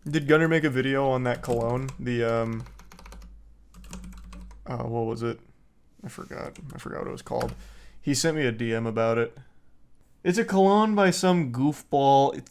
Did Gunner make a video on that cologne? The, what was it? I forgot what it was called. He sent me a DM about it. It's a cologne by some goofball.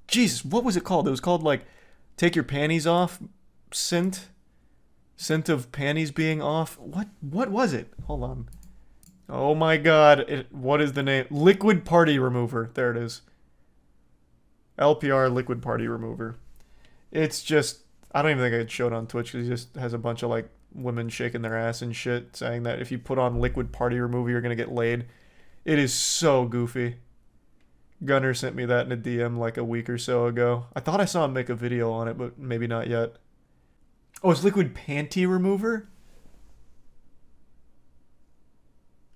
Jesus, what was it called? It was called, like, Take Your Panties Off scent? Scent of panties being off? What was it? Hold on. Oh my god. What is the name? Liquid Party Remover. There it is. LPR Liquid Party Remover. It's just... I don't even think I could show it on Twitch because he just has a bunch of, like, women shaking their ass and shit, saying that if you put on Liquid Party Remover, you're gonna get laid. It is so goofy. Gunner sent me that in a DM like a week or so ago. I thought I saw him make a video on it, but maybe not yet. Oh, it's Liquid Panty Remover?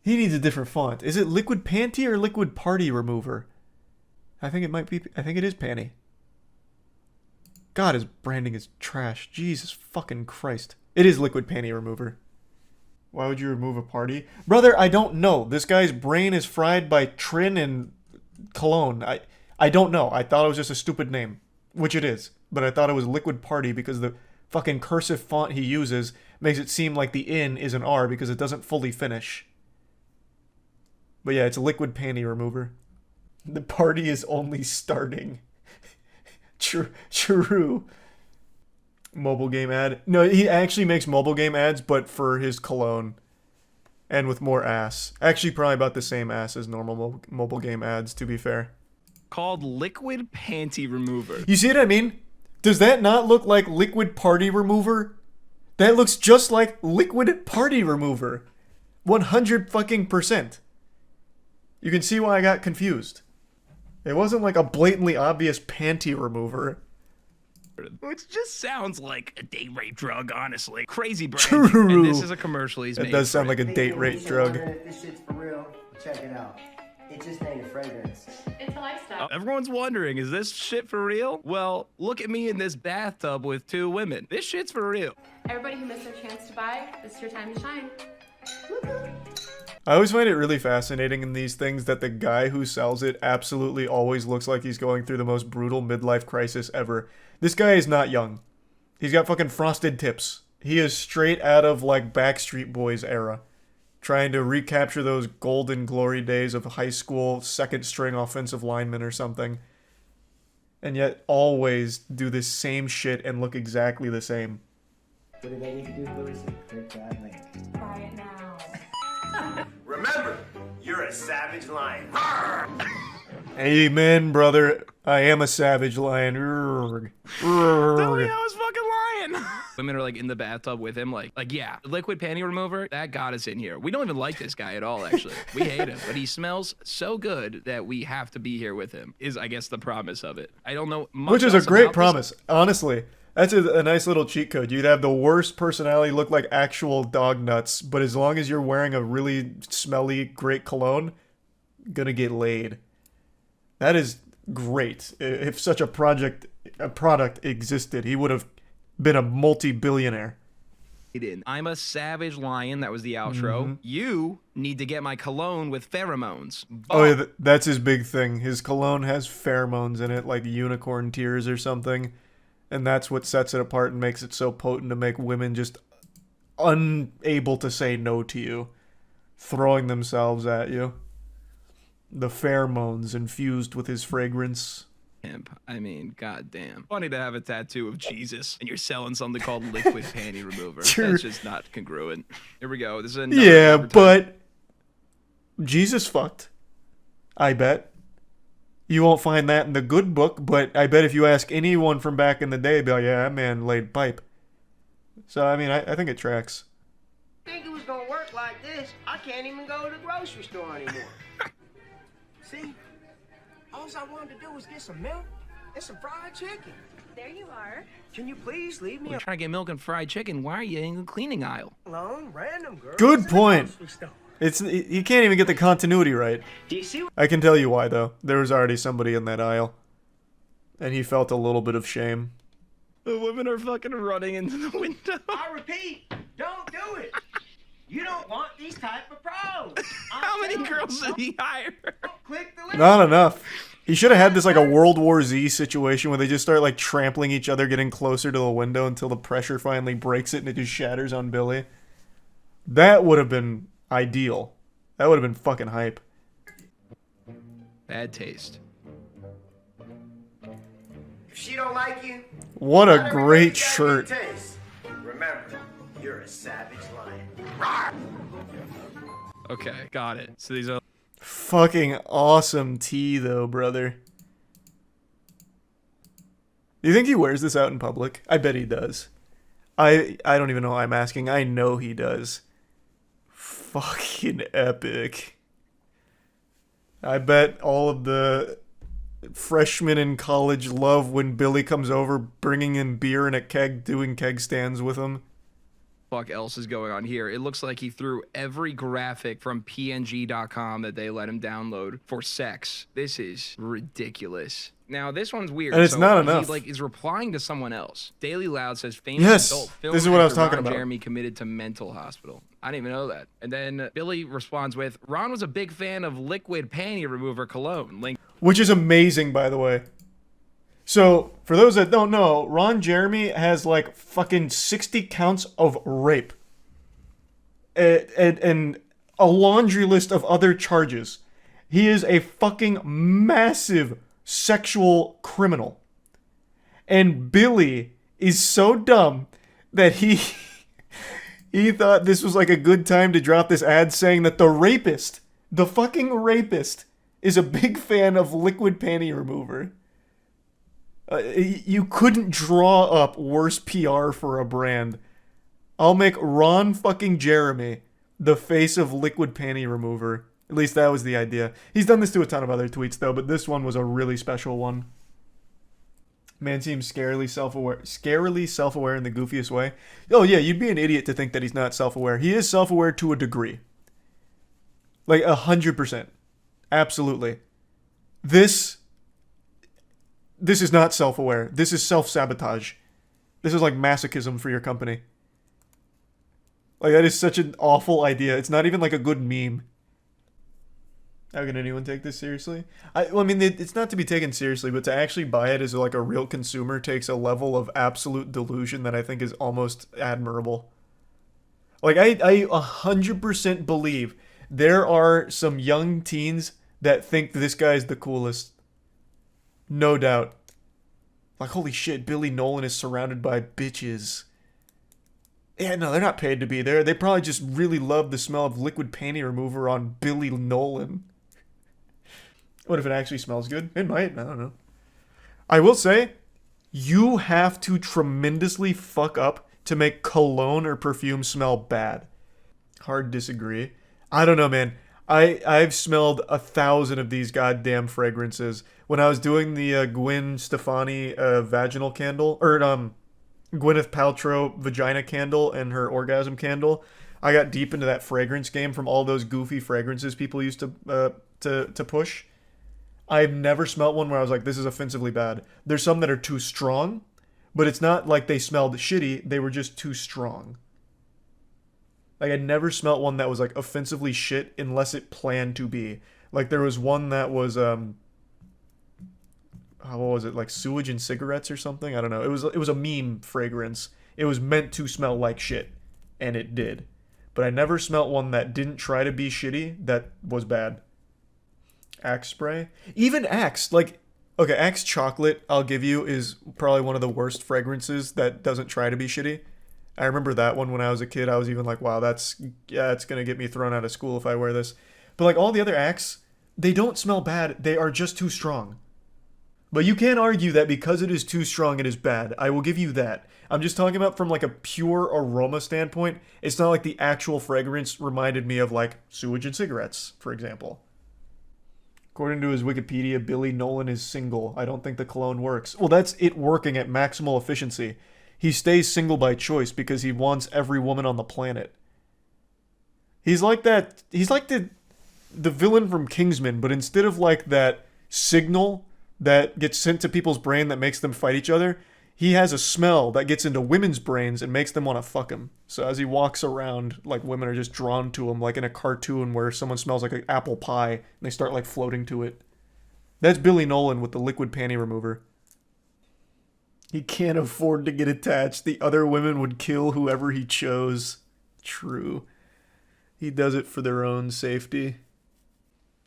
He needs a different font. Is it Liquid Panty or Liquid Party Remover? I think it might be... I think it is Panty. God, his branding is trash. Jesus fucking Christ. It is Liquid Panty Remover. Why would you remove a party? Brother, I don't know. This guy's brain is fried by Trin and cologne. I don't know. I thought it was just a stupid name. Which it is. But I thought it was Liquid Party because the fucking cursive font he uses makes it seem like the N is an R because it doesn't fully finish. But yeah, it's Liquid Panty Remover. The party is only starting. True. Mobile game ad. No, he actually makes mobile game ads, but for his cologne. And with more ass. Actually, probably about the same ass as normal mobile game ads, to be fair. Called Liquid Panty Remover. You see what I mean? Does that not look like Liquid Party Remover? That looks just like Liquid Party Remover. 100 fucking %. You can see why I got confused. It wasn't like a blatantly obvious panty remover. Which just sounds like a date rape drug, honestly. Crazy brand. True. And this is a commercial he's made. It does sound like a date rape drug. If this shit's for real, check it out. It just ain't a fragrance. It's a lifestyle. Everyone's wondering, is this shit for real? Well, look at me in this bathtub with 2 women. This shit's for real. Everybody who missed their chance to buy, this is your time to shine. I always find it really fascinating in these things that the guy who sells it absolutely always looks like he's going through the most brutal midlife crisis ever. This guy is not young. He's got fucking frosted tips. He is straight out of, like, Backstreet Boys era. Trying to recapture those golden glory days of high school second-string offensive lineman or something. And yet always do this same shit and look exactly the same. What do they need to do, Louis? Quick bad link. Buy it now. Remember, you're a savage lion. Amen, brother. I am a savage lion. Urgh. Tell me I was fucking lying. Women are like in the bathtub with him, like yeah, liquid panty remover, that got us in here. We don't even like this guy at all, actually. We hate him, but he smells so good that we have to be here with him, is I guess the promise of it. I don't know much Which is a else great about promise, honestly. That's a nice little cheat code. You'd have the worst personality look like actual dog nuts, but as long as you're wearing a really smelly, great cologne, gonna get laid. That is great. If such a product existed, he would have been a multi-billionaire. I'm a savage lion. That was the outro. Mm-hmm. You need to get my cologne with pheromones. Oh, yeah, that's his big thing. His cologne has pheromones in it, like unicorn tears or something. And that's what sets it apart and makes it so potent to make women just unable to say no to you. Throwing themselves at you. The pheromones infused with his fragrance. I mean, goddamn. Funny to have a tattoo of Jesus and you're selling something called liquid panty remover. Sure. That's just not congruent. Here we go. This is another Yeah, advertisement. but Jesus fucked. I bet. You won't find that in the good book, but I bet if you ask anyone from back in the day, they'll be like, yeah, that man laid pipe. So, I mean, I think it tracks. Think it was gonna work like this, I can't even go to the grocery store anymore. See? All I wanted to do was get some milk and some fried chicken. There you are. Can you please leave me We're trying to get milk and fried chicken. Why are you in the cleaning aisle? alone, random girl? Good point. Grocery store. You can't even get the continuity right. Do you see what I can tell you why, though. There was already somebody in that aisle. And he felt a little bit of shame. The women are fucking running into the window. I repeat, don't do it. You don't want these type of pros. How many girls did he hire? Click the link. Not enough. He should have had this like a World War Z situation where they just start like trampling each other, getting closer to the window until the pressure finally breaks it and it just shatters on Billy. That would have been ideal. That would have been fucking hype. Bad taste. If she don't like you, What let a her great make that shirt. good taste. Remember, you're a savage lion. Okay, got it. So these are Fucking awesome tee though, brother. Do you think he wears this out in public? I bet he does. I don't even know why I'm asking. I know he does. Fucking epic. I bet all of the freshmen in college love when Billy comes over bringing in beer and a keg, doing keg stands with him. fuck else is going on here. It looks like he threw every graphic from png.com that they let him download for sex. This is ridiculous. Now this one's weird. And it's not enough. He like is replying to someone else. Daily Loud says famous Yes, adult film this is what I was actor talking Ron about. Jeremy committed to mental hospital. I didn't even know that. And then Billy responds with, Ron was a big fan of liquid panty remover cologne. Link. Which is amazing, by the way. So, for those that don't know, Ron Jeremy has like fucking 60 counts of rape. And a laundry list of other charges. He is a fucking massive sexual criminal. And Billy is so dumb that he thought this was like a good time to drop this ad saying that the rapist, the fucking rapist, is a big fan of liquid panty remover. You couldn't draw up worse PR for a brand. I'll make Ron fucking Jeremy the face of liquid panty remover. At least that was the idea. He's done this to a ton of other tweets though, but this one was a really special one. Man seems scarily self-aware in the goofiest way. Oh yeah, you'd be an idiot to think that he's not self-aware. He is self-aware to a degree. Like 100%. Absolutely. This is not self-aware. This is self-sabotage. This is like masochism for your company. Like, that is such an awful idea. It's not even like a good meme. How can anyone take this seriously? I mean, it's not to be taken seriously, but to actually buy it as like a real consumer takes a level of absolute delusion that I think is almost admirable. Like, I 100% believe there are some young teens that think this guy's the coolest. No doubt. Like, holy shit, Billy Nolan is surrounded by bitches. Yeah, no, they're not paid to be there. They probably just really love the smell of liquid panty remover on Billy Nolan. What if it actually smells good? It might, I don't know. I will say, you have to tremendously fuck up to make cologne or perfume smell bad. Hard disagree. I don't know, man. I've smelled 1,000 of these goddamn fragrances. When I was doing the Gwen Stefani vaginal candle, or Gwyneth Paltrow vagina candle and her orgasm candle, I got deep into that fragrance game from all those goofy fragrances people used to push. I've never smelt one where I was like, this is offensively bad. There's some that are too strong, but it's not like they smelled shitty. They were just too strong. Like, I never smelt one that was like offensively shit unless it planned to be. Like, there was one that was what was it, like sewage and cigarettes or something? I don't know. It was a meme fragrance. It was meant to smell like shit, and it did. But I never smelt one that didn't try to be shitty that was bad. Axe spray, even Axe, like, okay, Axe chocolate, I'll give you, is probably one of the worst fragrances that doesn't try to be shitty. I remember that one when I was a kid. I was even like, wow, it's gonna get me thrown out of school if I wear this. But like all the other Axe, they don't smell bad. They are just too strong. But you can't argue that because it is too strong, it is bad. I will give you that. I'm just talking about from like a pure aroma standpoint. It's not like the actual fragrance reminded me of like sewage and cigarettes, for example. According to his Wikipedia, Billy Nolan is single. I don't think the cologne works. Well, that's it working at maximal efficiency. He stays single by choice because he wants every woman on the planet. He's like that. He's like the villain from Kingsman, but instead of like that signal that gets sent to people's brain that makes them fight each other, he has a smell that gets into women's brains and makes them want to fuck him. So as he walks around, like, women are just drawn to him, like in a cartoon where someone smells like an apple pie and they start like floating to it. That's Billy Nolan with the liquid panty remover. He can't afford to get attached. The other women would kill whoever he chose. True. He does it for their own safety.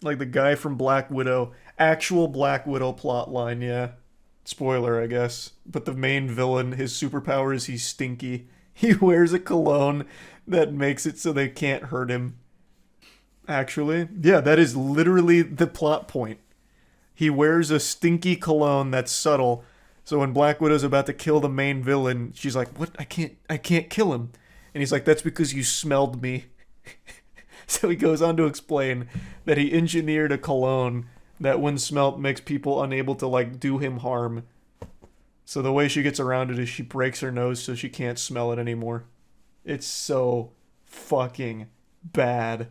Like the guy from Black Widow. Actual Black Widow plotline, yeah. Spoiler, I guess. But the main villain, his superpower is he's stinky. He wears a cologne that makes it so they can't hurt him. Actually, yeah, that is literally the plot point. He wears a stinky cologne that's subtle, so when Black Widow's about to kill the main villain, she's like, "What? I can't kill him." And he's like, "That's because you smelled me." So he goes on to explain that he engineered a cologne that when smelt makes people unable to like do him harm. So the way she gets around it is she breaks her nose so she can't smell it anymore. It's so fucking bad.